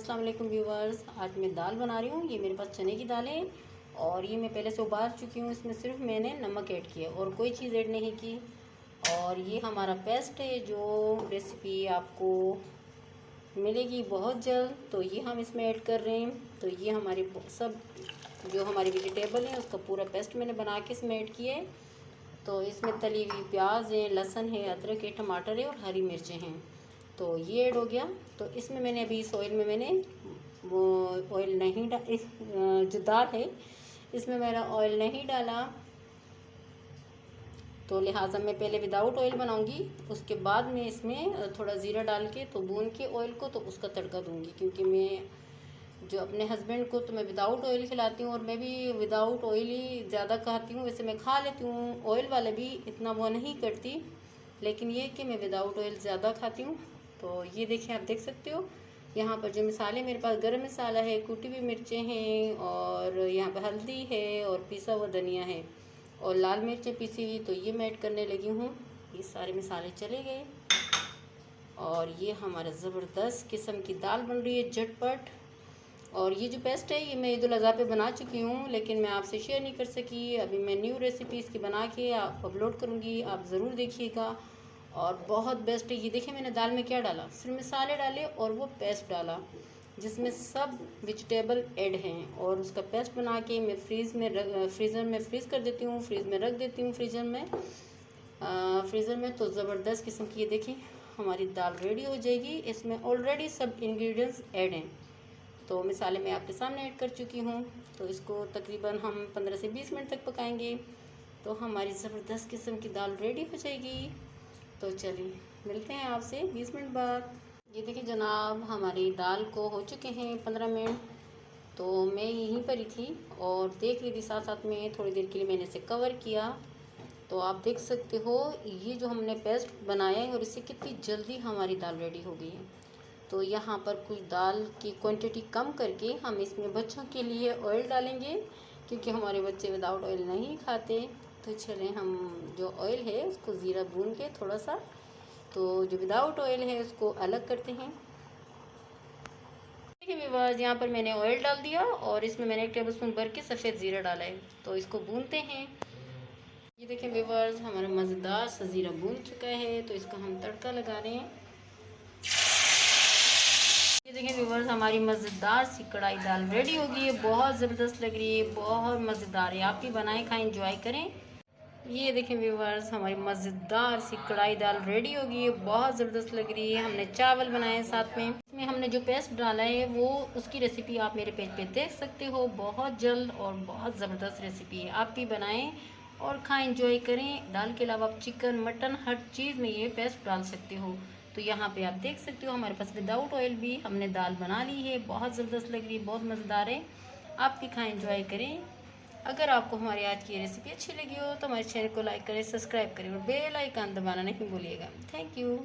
अस्सलाम वालेकुम व्यूवर्स। आज मैं दाल बना रही हूँ। ये मेरे पास चने की दाल है और ये मैं पहले से उबाल चुकी हूँ। इसमें सिर्फ मैंने नमक ऐड किया और कोई चीज़ ऐड नहीं की। और ये हमारा पेस्ट है जो रेसिपी आपको मिलेगी बहुत जल्द, तो ये हम इसमें ऐड कर रहे हैं। तो ये हमारे सब जो हमारी वेजिटेबल है उसका पूरा पेस्ट मैंने बना के इसमें ऐड किया है। तो इसमें तली हुई प्याज है, लहसुन है, अदरक है, टमाटर है और हरी मिर्चें हैं। तो ये ऐड हो गया। तो इसमें मैंने अभी इस ऑयल में मैंने वो ऑयल नहीं जो दाल है इसमें मेरा ऑयल नहीं डाला, तो लिहाजा मैं पहले विदाउट ऑयल बनाऊंगी। उसके बाद मैं इसमें थोड़ा ज़ीरा डाल के तो भून के ऑयल को तो उसका तड़का दूंगी, क्योंकि मैं जो अपने हस्बैंड को तो मैं विदाउट ऑयल खिलाती हूँ और मैं भी विदाउट ऑयल ही ज़्यादा खाती हूँ। वैसे मैं खा लेती हूँ, ऑयल वाले भी इतना वो नहीं करती, लेकिन ये कि मैं विदाउट ऑयल ज़्यादा खाती हूँ। तो ये देखिए, आप देख सकते हो यहाँ पर जो मसाले मेरे पास, गरम मसाला है, कुटी हुई मिर्चें हैं और यहाँ पर हल्दी है और पिसा हुआ धनिया है और लाल मिर्चें पीसी हुई, तो ये मैं ऐड करने लगी हूँ। ये सारे मसाले चले गए और ये हमारा ज़बरदस्त किस्म की दाल बन रही है झटपट। और ये जो पेस्ट है ये मैं ईद उल अज़हा पे बना चुकी हूँ, लेकिन मैं आपसे शेयर नहीं कर सकी। अभी मैं न्यू रेसिपी इसकी बना के आप अपलोड करूँगी, आप ज़रूर देखिएगा और बहुत बेस्ट है। ये देखिए मैंने दाल में क्या डाला, सिर्फ मसाले डाले और वो पेस्ट डाला जिसमें सब वेजिटेबल ऐड हैं। और उसका पेस्ट बना के मैं फ्रीज़र में फ्रीज़ कर देती हूँ, फ्रीज़ में रख देती हूँ फ्रीज़र में। तो ज़बरदस्त किस्म की ये देखिए हमारी दाल रेडी हो जाएगी। इसमें ऑलरेडी सब इंग्रेडिएंट्स ऐड हैं, तो मसाले मैं आपके सामने ऐड कर चुकी हूँ। तो इसको तकरीबन हम 15 से 20 मिनट तक पकाएंगे, तो हमारी ज़बरदस्त किस्म की दाल रेडी हो जाएगी। तो चलिए मिलते हैं आपसे 20 मिनट बाद। ये देखिए जनाब, हमारी दाल को हो चुके हैं 15 मिनट। तो मैं यहीं पर ही थी और देख रही थी, साथ साथ में थोड़ी देर के लिए मैंने इसे कवर किया। तो आप देख सकते हो ये जो हमने पेस्ट बनाया है और इससे कितनी जल्दी हमारी दाल रेडी हो गई है। तो यहाँ पर कुछ दाल की क्वांटिटी कम करके हम इसमें बच्चों के लिए ऑयल डालेंगे, क्योंकि हमारे बच्चे विदाउट ऑयल नहीं खाते। तो चलें हम जो ऑयल है उसको ज़ीरा भून के थोड़ा सा, तो जो विदाउट ऑयल है उसको अलग करते हैं। देखिए व्यूअर्स, यहाँ पर मैंने ऑयल डाल दिया और इसमें मैंने 1 टेबलस्पून भर के सफ़ेद ज़ीरा डाला है। तो इसको भूनते हैं। ये देखिए व्यूअर्स, हमारा मज़ेदार सा ज़ीरा भून चुका है, तो इसका हम तड़का लगा रहे हैं। ये देखिए व्यूअर्स, हमारी मज़ेदार सी कढ़ाई दाल रेडी हो गई है। बहुत ज़बरदस्त लग रही है, बहुत मज़ेदार है। आप भी बनाएं, खाएं, एंजॉय करें। ये देखें व्यूअर्स, हमारी मज़ेदार सी कढ़ाई दाल रेडी हो गई है, बहुत ज़बरदस्त लग रही है। हमने चावल बनाए साथ में। इसमें हमने जो पेस्ट डाला है वो उसकी रेसिपी आप मेरे पेज पे देख सकते हो। बहुत जल्द और बहुत ज़बरदस्त रेसिपी है। आप भी बनाएं और खाएं, एंजॉय करें। दाल के अलावा आप चिकन, मटन, हर चीज़ में ये पेस्ट डाल सकते हो। तो यहाँ पे आप देख सकते हो हमारे पास विदाउट ऑयल भी हमने दाल बना ली है। बहुत ज़बरदस्त लग रही है, बहुत मज़ेदार है। आप भी खाएं, एंजॉय करें। अगर आपको हमारी आज की रेसिपी अच्छी लगी हो तो हमारे चैनल को लाइक करें, सब्सक्राइब करें और बेल आइकन दबाना नहीं भूलिएगा। Thank you.